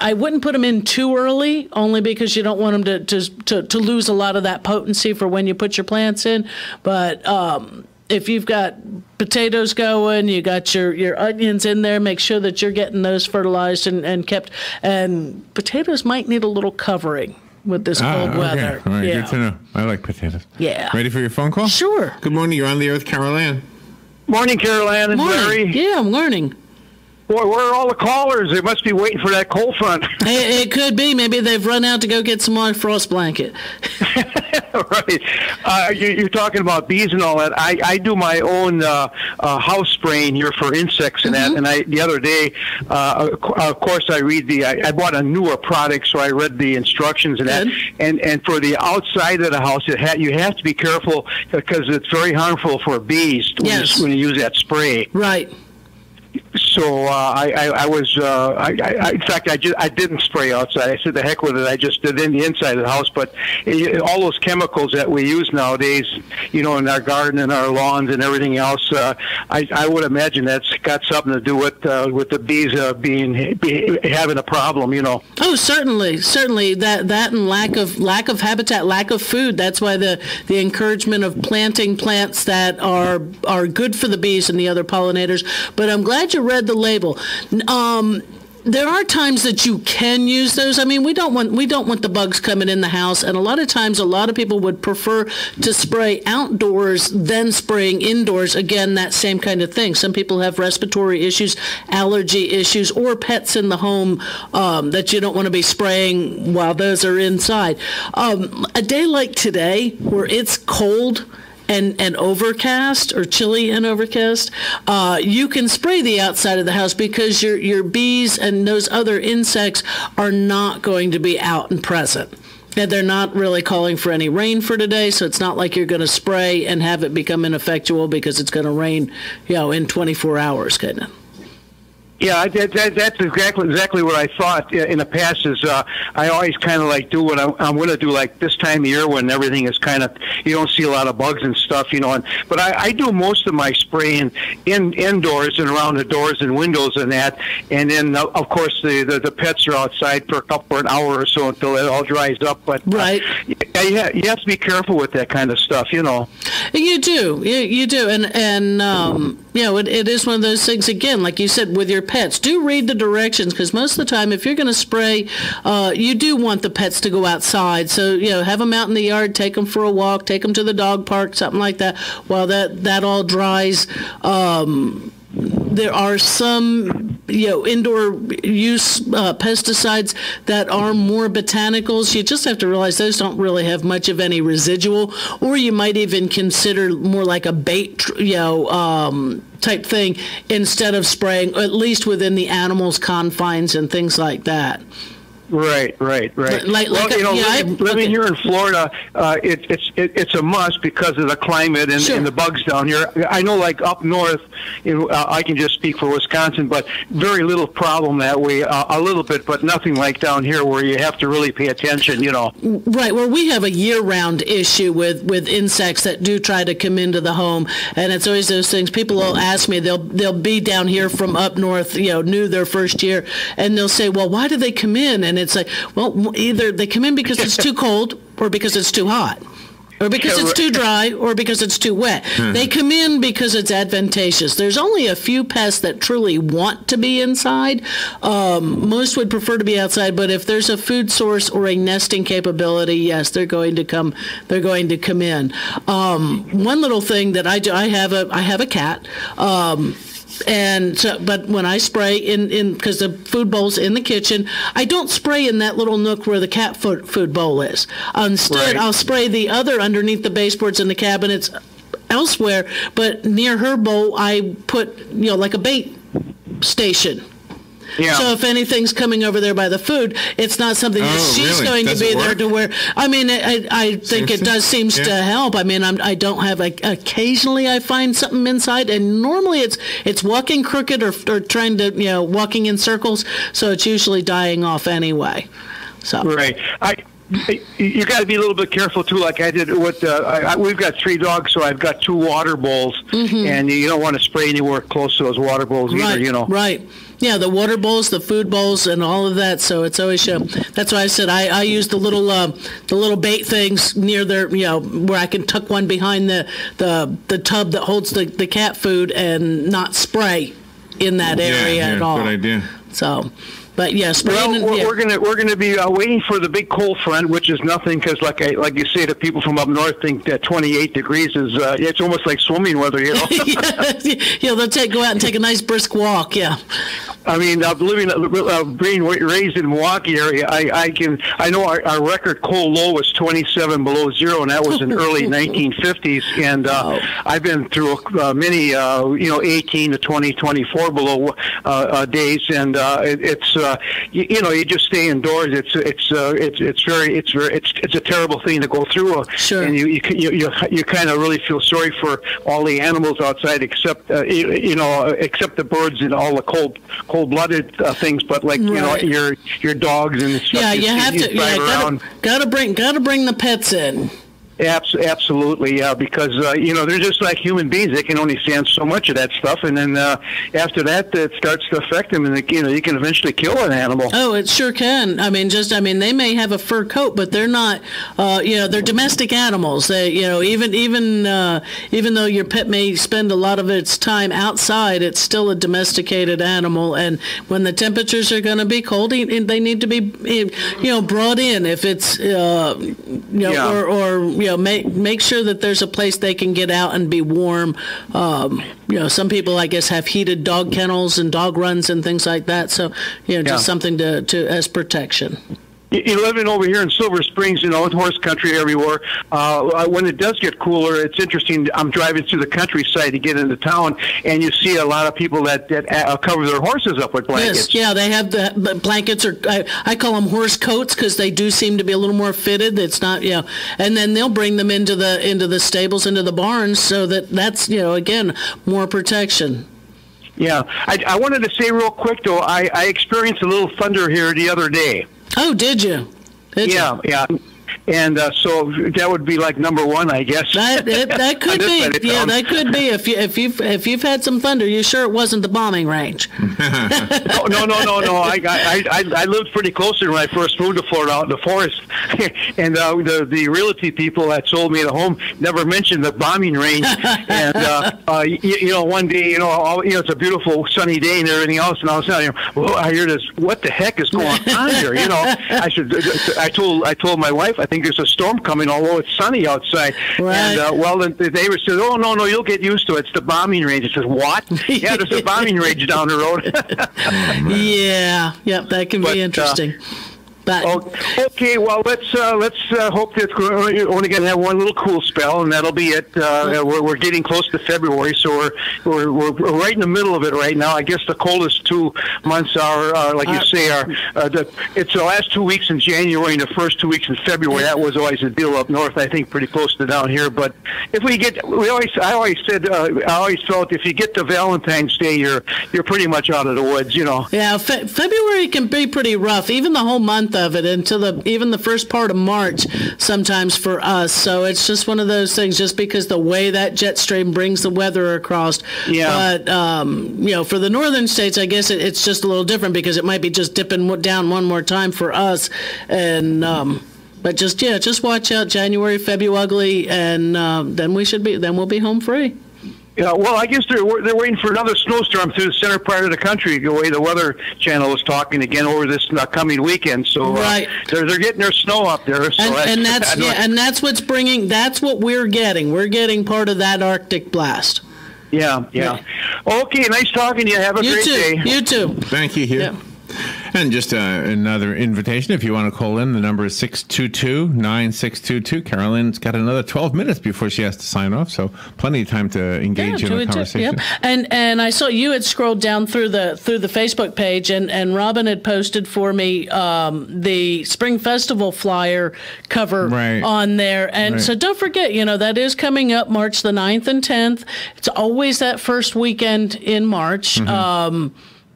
I wouldn't put them in too early, only because you don't want them to lose a lot of that potency for when you put your plants in. But if you've got potatoes going, you got your onions in there, make sure that you're getting those fertilized and kept. And potatoes might need a little covering. with this cold weather. All right, yeah. good to know. I like potatoes. Yeah. Ready for your phone call? Sure. Good morning. You're on the air with Carol Ann. Morning, Carol Ann and Larry. Yeah, I'm learning. Boy, where are all the callers? They must be waiting for that cold front. It could be. Maybe they've run out to go get some more frost blanket. Right. You're talking about bees and all that. I do my own house spraying here for insects and that. And the other day, of course, I bought a newer product, so I read the instructions and that. And for the outside of the house, you have to be careful because it's very harmful for bees when you use that spray. Right. So in fact, I didn't spray outside. I said, the heck with it. I just did in the inside of the house. But all those chemicals that we use nowadays, in our garden and our lawns and everything else, I would imagine that's got something to do with the bees having a problem. Oh, certainly that and lack of habitat, lack of food. That's why the encouragement of planting plants that are good for the bees and the other pollinators. But I'm glad you read the label. There are times that you can use those. I mean, we don't want the bugs coming in the house, and a lot of times a lot of people would prefer to spray outdoors than spraying indoors. Again, that same kind of thing. Some people have respiratory issues, allergy issues, or pets in the home that you don't want to be spraying while those are inside. A day like today where it's cold and overcast, or chilly and overcast, you can spray the outside of the house because your bees and those other insects are not going to be out and present. And they're not really calling for any rain for today, so it's not like you're going to spray and have it become ineffectual because it's going to rain, in 24 hours, kind of. Yeah, that's exactly what I thought in the past. Is I always kind of do what I'm going to do, like this time of year when everything is kind of, you don't see a lot of bugs and stuff, but I do most of my spraying indoors and around the doors and windows and that, and then of course the pets are outside for an hour or so until it all dries up. But right, you have to be careful with that kind of stuff, You do, you do, and it is one of those things. Again, like you said, with your pets, do read the directions, because most of the time if you're going to spray, you do want the pets to go outside. So have them out in the yard, take them for a walk, take them to the dog park, something like that, while that all dries. There are some, indoor use pesticides that are more botanicals. You just have to realize those don't really have much of any residual, or you might even consider more like a bait, type thing instead of spraying, at least within the animal's confines and things like that. Right. Living here in Florida, it's a must because of the climate and the bugs down here. I know, like up north, I can just speak for Wisconsin, but very little problem that way. A little bit, but nothing like down here where you have to really pay attention. Right. Well, we have a year-round issue with insects that do try to come into the home, and it's always those things. People will ask me, they'll be down here from up north, new their first year, and they'll say, well, why do they come in? And it's like, well, either they come in because it's too cold, or because it's too hot, or because it's too dry, or because it's too wet. They come in because it's advantageous. There's only a few pests that truly want to be inside. Most would prefer to be outside, but if there's a food source or a nesting capability, yes, they're going to come in. One little thing that I do, I have a cat. And so, but when I spray in because the food bowl's in the kitchen, I don't spray in that little nook where the cat food bowl is. Instead, I'll spray the other underneath the baseboards and the cabinets elsewhere. But near her bowl, I put like a bait station. Yeah. So if anything's coming over there by the food, it's not something that she's going to be there to where. I mean, I think it does seems to help. I mean, I don't have occasionally I find something inside, and normally it's walking crooked or trying to walking in circles. So it's usually dying off anyway. So right. You got to be a little bit careful too, like I did with. We've got 3 dogs, so I've got 2 water bowls, and you don't want to spray anywhere close to those water bowls either. Right. Yeah, the water bowls, the food bowls, and all of that. So it's always that's why I said I use the little bait things near there, where I can tuck one behind the tub that holds the cat food and not spray in that area at all. Good idea. So, But yes, we're gonna be waiting for the big cold front, which is nothing because, like you say, the people from up north think that 28 degrees is it's almost like swimming weather, you know. Yeah, they'll go out and take a nice brisk walk. Yeah. I mean, being raised in Milwaukee area, I know our record cold low was 27 below zero, and that was in early 1950s. And I've been through many 18 to 20, 24 below days, and it's you just stay indoors. It's a terrible thing to go through. Sure. And you kind of really feel sorry for all the animals outside, except except the birds and all the cold-blooded things. But like your dogs and stuff. Yeah, you have to. Gotta bring the pets in. Absolutely, yeah, because they're just like human beings. They can only stand so much of that stuff, and then after that, it starts to affect them, and you can eventually kill an animal. Oh, it sure can. I mean, they may have a fur coat, but they're not. They're domestic animals. They, even though your pet may spend a lot of its time outside, it's still a domesticated animal. And when the temperatures are going to be cold, they need to be, brought in. If it's, make sure that there's a place they can get out and be warm. Some people, I guess, have heated dog kennels and dog runs and things like that. So, just something to as protection. Living over here in Silver Springs, horse country everywhere. When it does get cooler, it's interesting. I'm driving through the countryside to get into town, and you see a lot of people that cover their horses up with blankets. Yes, yeah, they have the blankets, or I call them horse coats because they do seem to be a little more fitted. It's not, and then they'll bring them into the stables, into the barns, so that's again, more protection. Yeah, I wanted to say real quick though, I experienced a little thunder here the other day. Oh, did you? Yeah. And so that would be like number one, I guess. That could be. Yeah, that could be. If you've had some thunder, you sure it wasn't the bombing range? No. I lived pretty close to when I first moved to Florida, out in the forest, and the realty people that sold me the home never mentioned the bombing range. And one day, it's a beautiful sunny day and everything else, and all of a sudden, I hear this. What the heck is going on here? I told my wife, I think there's a storm coming, although it's sunny outside. Right. And they were said, "Oh no, you'll get used to it. It's the bombing range." I said, "What?" Yeah, there's a bombing range down the road. Yeah, that can be interesting. Okay, well, let's hope that we're only going to have one little cool spell, and that'll be it. We're getting close to February, so we're right in the middle of it right now. I guess the coldest 2 months are, like you say, it's the last 2 weeks in January and the first 2 weeks in February. That was always a deal up north, I think, pretty close to down here. But if I always felt if you get to Valentine's Day, you're pretty much out of the woods, Yeah, February can be pretty rough, even the whole month of it until even the first part of March sometimes for us. So it's just one of those things, just because the way that jet stream brings the weather across. Yeah. But for the northern states, I guess it's just a little different because it might be just dipping down one more time for us. And but just watch out, January, February ugly, and then we'll be home free. Yeah, well, I guess they're waiting for another snowstorm through the center part of the country, the way the Weather Channel was talking again over this coming weekend. So right. They're getting their snow up there. So and that's what's bringing. That's what we're getting. We're getting part of that Arctic blast. Yeah. Okay, nice talking to you. Have a great day. You too. Thank you, Hugh. Yeah. And just another invitation, if you want to call in, the number is 622-9622. Carolyn's got another 12 minutes before she has to sign off, so plenty of time to engage in a conversation. Yep. And I saw you had scrolled down through the Facebook page, and Robin had posted for me the Spring Festival flyer cover on there. And so don't forget, that is coming up March the 9th and 10th. It's always that first weekend in March. Mm-hmm.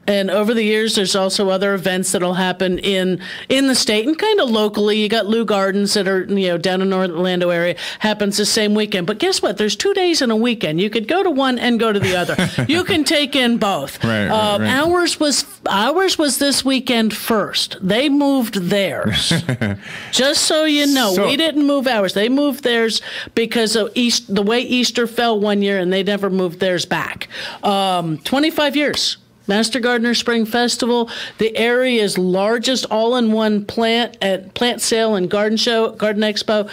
And over the years, there's also other events that'll happen in the state and kind of locally. You got Lou Gardens that are down in North Orlando area, happens the same weekend. But guess what? There's 2 days in a weekend. You could go to one and go to the other. You can take in both. Right. Ours was this weekend first. They moved theirs. Just so you know, we didn't move ours. They moved theirs because of the way Easter fell one year, and they never moved theirs back. 25 years. Master Gardener Spring Festival, the area's largest all-in-one plant sale and garden expo,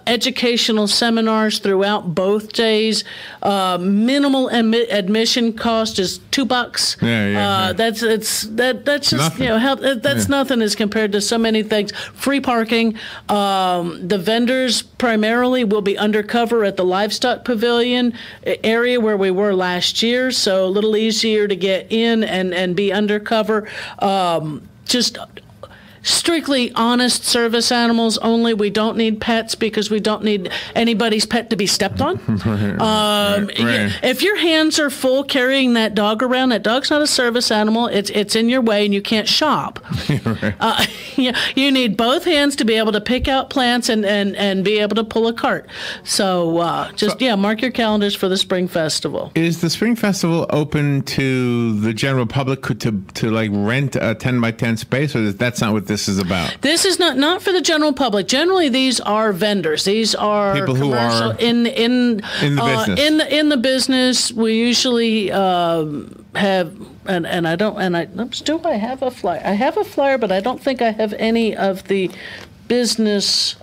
educational seminars throughout both days. Minimal admission cost is $2. That's just nothing. That's nothing as compared to so many things. Free parking. The vendors primarily will be undercover at the livestock pavilion area where we were last year, so a little easier to get in and be undercover. Just strictly honest service animals only. We don't need pets because we don't need anybody's pet to be stepped on. If your hands are full carrying that dog around, that dog's not a service animal. It's in your way and you can't shop. You need both hands to be able to pick out plants and be able to pull a cart. So mark your calendars for the Spring Festival. Is the Spring Festival open to the general public to like rent a 10x10 space, or that's not what this is about? This is not for the general public. Generally, these are vendors. These are people who are in the business. In the business. We usually have do I have a flyer? I have a flyer, but I don't think I have any of the business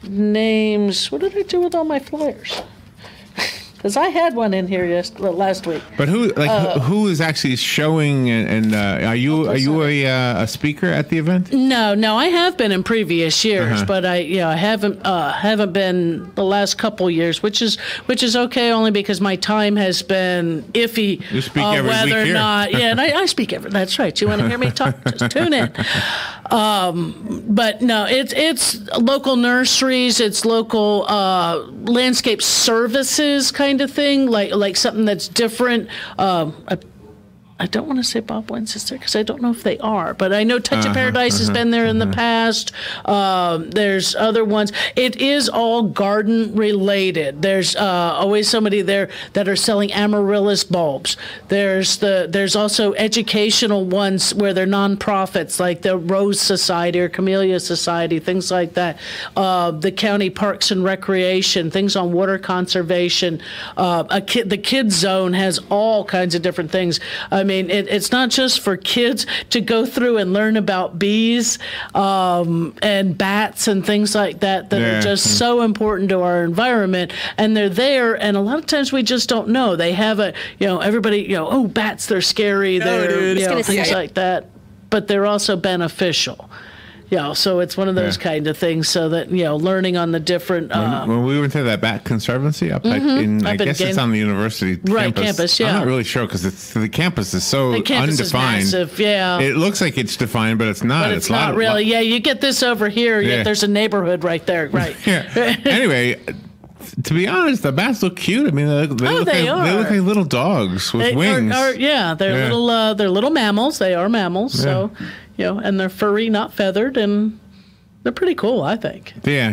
names. What did I do with all my flyers? Because I had one in here last week. But who is actually showing? And are you a speaker at the event? No, I have been in previous years, but I haven't been the last couple years, which is okay only because my time has been iffy. You speak every week or here. not. Yeah, and I speak every. That's right. You want to hear me talk? Just tune in. But no, it's local nurseries, it's local landscape services kind of thing, like something that's different. I don't want to say Bob Wentz is there because I don't know if they are, but I know Touch of Paradise has been there in the past. There's other ones. It is all garden related. There's always somebody there that are selling amaryllis bulbs. There's also educational ones where they're nonprofits like the Rose Society or Camellia Society, things like that. The county parks and recreation, things on water conservation. The kids zone has all kinds of different things. I mean, it's not just for kids to go through and learn about bees and bats and things like that are just so important to our environment. And they're there, and a lot of times we just don't know. They have everybody, bats, they're scary, things like that. But they're also beneficial. So it's one of those kind of things. So that learning on the different. When we went to that bat conservancy up I guess it's on the university campus. Yeah, I'm not really sure because the campus is so undefined. Is massive, yeah. It looks like it's defined, but it's not. But it's not really. Yeah, you get this over here. Yet there's a neighborhood right there. Right. Anyway. To be honest, the bats look cute. I mean, they look like little dogs with wings. They're little mammals. They are mammals. So, and they're furry, not feathered, and they're pretty cool, I think. Yeah.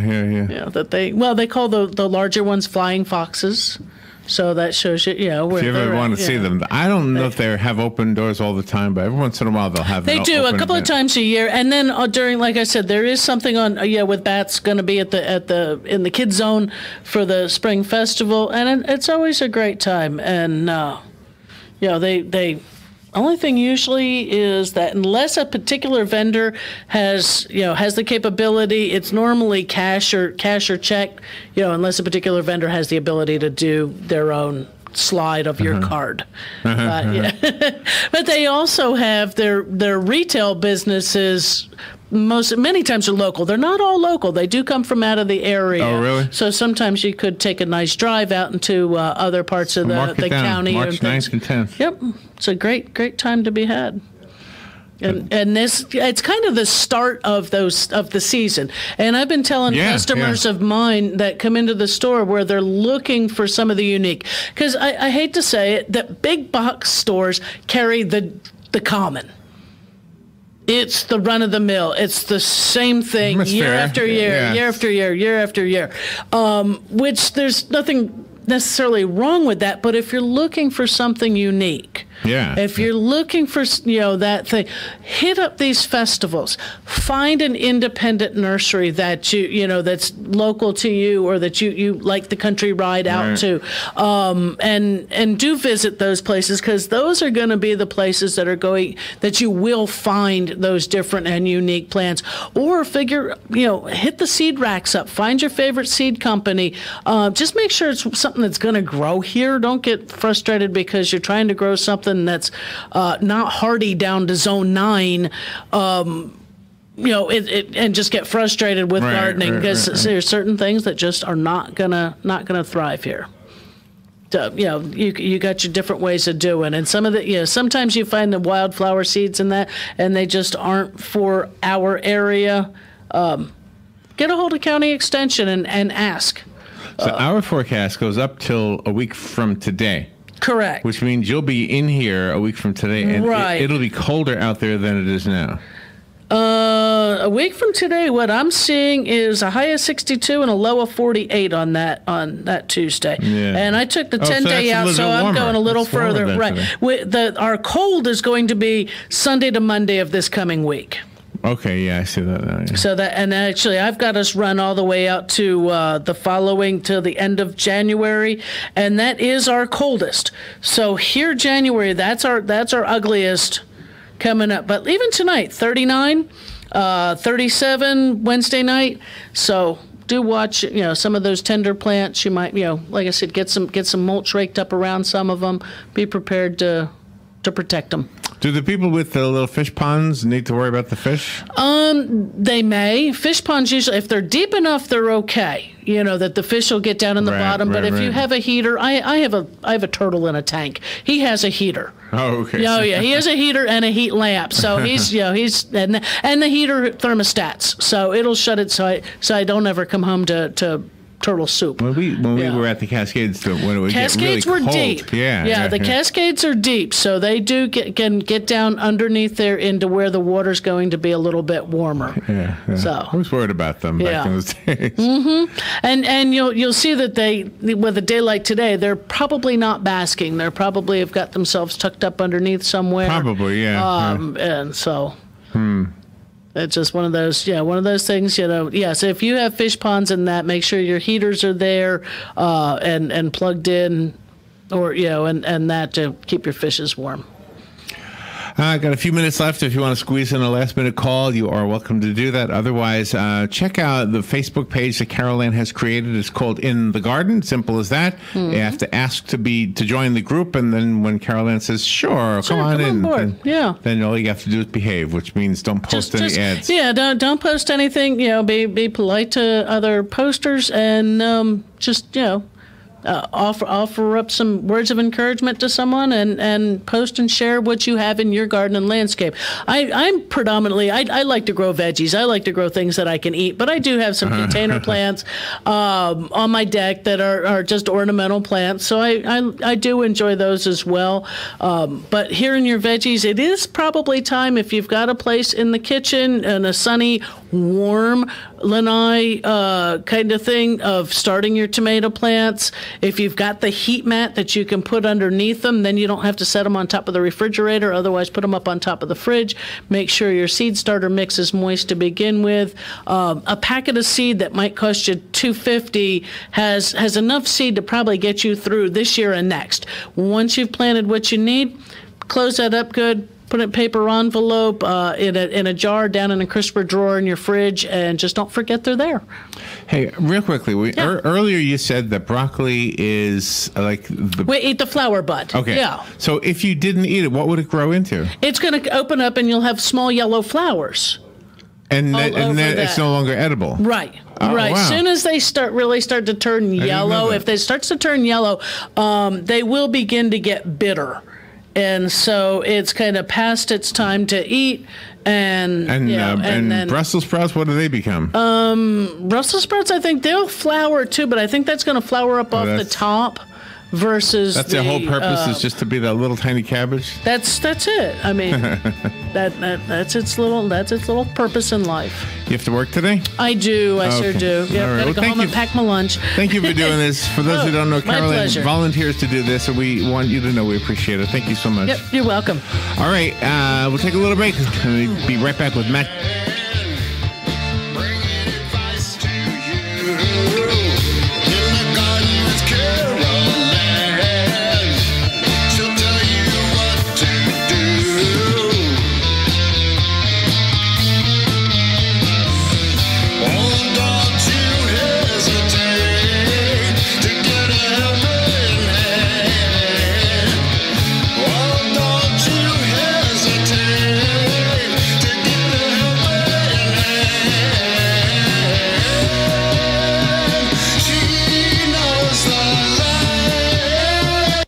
They call the larger ones flying foxes. So that shows you, where if you ever want to see them. I don't know if they have open doors all the time, but every once in a while they'll have. They do a couple of times a year, and then during, like I said, there is something on with bats going to be in the kids zone for the Spring Festival, and it's always a great time. And they. Only thing usually is that unless a particular vendor has the capability, it's normally cash or check. Unless a particular vendor has the ability to do their own slide of your card. But they also have their retail businesses. Many times are local. They're not all local. They do come from out of the area. Oh, really? So sometimes you could take a nice drive out into other parts of the county. March 9th and 10th. Yep. It's a great time to be had. And it's kind of the start of the season. And I've been telling customers of mine that come into the store where they're looking for some of the unique. Because I hate to say it, that big box stores carry the common. It's the run of the mill. It's the same thing year after year, year after year, year after year. Which there's nothing necessarily wrong with that, but if you're looking for something unique, Yeah. If you're looking for, that thing, hit up these festivals. Find an independent nursery that that's local to you, or that you like the country ride out to, and do visit those places, because those are going to be the places that you will find those different and unique plants. Or hit the seed racks up. Find your favorite seed company. Just make sure it's something that's going to grow here. Don't get frustrated because you're trying to grow something that's not hardy down to zone 9. And just get frustrated with gardening, because there's certain things that just are not gonna thrive here. So, you got your different ways of doing, and some of the sometimes you find the wildflower seeds in that, and they just aren't for our area. Get a hold of County Extension and ask. So our forecast goes up till a week from today. Correct. Which means you'll be in here a week from today, and it'll be colder out there than it is now. A week from today, what I'm seeing is a high of 62 and a low of 48 on that Tuesday. Yeah. And I took the 10-day out, so I'm going a little further. Right. Our cold is going to be Sunday to Monday of this coming week. Okay, yeah, I see that now. Yeah. So and actually, I've got us run all the way out to to the end of January, and that is our coldest. So here, January, that's our ugliest coming up. But even tonight, 39, 37 Wednesday night. So do watch, some of those tender plants. You might, like I said, get some mulch raked up around some of them. Be prepared to protect them. Do the people with the little fish ponds need to worry about the fish? They may. Fish ponds usually, if they're deep enough, they're okay. That the fish will get down in the bottom. But if you have a heater, I have a turtle in a tank. He has a heater. Oh, okay. Oh, yeah. He has a heater and a heat lamp. So he's and the heater thermostats. So it'll shut it so I don't ever come home to turtle soup. When we were at the Cascades, when it would Cascades get really were cold. deep. Yeah, the Cascades are deep, so they do can get down underneath there into where the water's going to be a little bit warmer. Yeah. So I was worried about them back in those days. Mm-hmm. And you'll see that with a day like today, they're probably not basking. They're probably have got themselves tucked up underneath somewhere. Probably, yeah. And so. It's just one of those things, Yes, if you have fish ponds and that, make sure your heaters are there and plugged in, or and that to keep your fishes warm. Got a few minutes left. If you want to squeeze in a last-minute call, you are welcome to do that. Otherwise, check out the Facebook page that Carol Ann has created. It's called In the Garden. Simple as that. Mm-hmm. You have to ask to join the group, and then when Carol Ann says, sure, come on in, then all you have to do is behave, which means don't post any ads. Yeah, don't post anything. Be polite to other posters, and offer up some words of encouragement to someone, and post and share what you have in your garden and landscape. I'm predominantly, I like to grow veggies. I like to grow things that I can eat, but I do have some container plants on my deck that are just ornamental plants. So I do enjoy those as well. But here in your veggies, it is probably time, if you've got a place in the kitchen and a sunny, warm lanai kind of thing, of starting your tomato plants. If you've got the heat mat that you can put underneath them, then you don't have to set them on top of the refrigerator. Otherwise, put them up on top of the fridge. Make sure your seed starter mix is moist to begin with. A packet of seed that might cost you $2.50 has enough seed to probably get you through this year and next. Once you've planted what you need, close that up good. Put it in a paper envelope, in a jar down in a crisper drawer in your fridge, and just don't forget they're there. Hey, real quickly, earlier you said that broccoli is like we eat the flower bud. Okay. Yeah. So if you didn't eat it, what would it grow into? It's going to open up, and you'll have small yellow flowers. And then it's no longer edible. Right. Oh, right. As soon as they start to turn yellow, if they starts to turn yellow, they will begin to get bitter. And so it's kind of past its time to eat, and then Brussels sprouts. What do they become? Brussels sprouts, I think they'll flower too, but I think that's going to flower up off the top. versus That's their whole purpose is just to be that little tiny cabbage. That's it. I mean, that's its little purpose in life. You have to work today? I do. I sure do. Yeah, right. gotta go home and pack my lunch. Thank you for doing this. For those who don't know, Caroline volunteers to do this, and we want you to know we appreciate it. Thank you so much. Yep, you're welcome. All right, we'll take a little break. We'll be right back with Matt.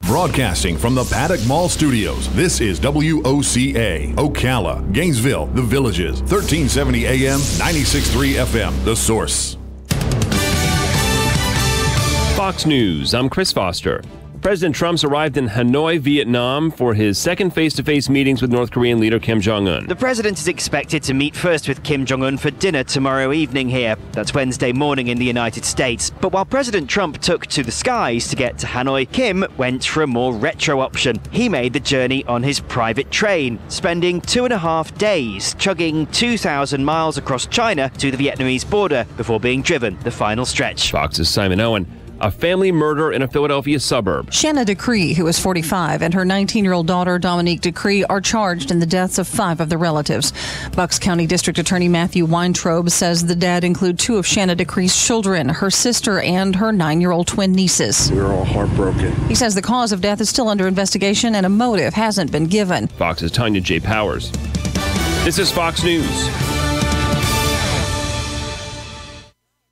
Broadcasting from the Paddock Mall Studios, this is WOCA, Ocala, Gainesville, The Villages, 1370 AM, 96.3 FM, The Source. Fox News, I'm Chris Foster. President Trump's arrived in Hanoi, Vietnam for his second face-to-face meetings with North Korean leader Kim Jong-un. The president is expected to meet first with Kim Jong-un for dinner tomorrow evening here. That's Wednesday morning in the United States. But while President Trump took to the skies to get to Hanoi, Kim went for a more retro option. He made the journey on his private train, spending 2.5 days chugging 2,000 miles across China to the Vietnamese border before being driven the final stretch. Fox's Simon Owen. A family murder in a Philadelphia suburb. Shanna Decree, who is 45, and her 19-year-old daughter, Dominique Decree, are charged in the deaths of 5 of the relatives. Bucks County District Attorney Matthew Weintraub says the dead include 2 of Shanna Decree's children, her sister, and her 9-year-old twin nieces. We're all heartbroken. He says the cause of death is still under investigation and a motive hasn't been given. Fox's Tanya J. Powers. This is Fox News.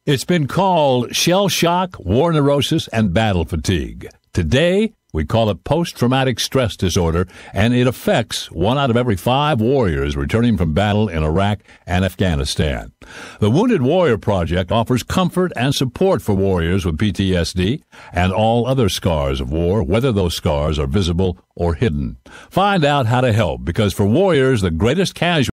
It's been called shell shock, war neurosis, and battle fatigue. Today, we call it post-traumatic stress disorder, and it affects 1 out of every 5 warriors returning from battle in Iraq and Afghanistan. The Wounded Warrior Project offers comfort and support for warriors with PTSD and all other scars of war, whether those scars are visible or hidden. Find out how to help, because for warriors, the greatest casualty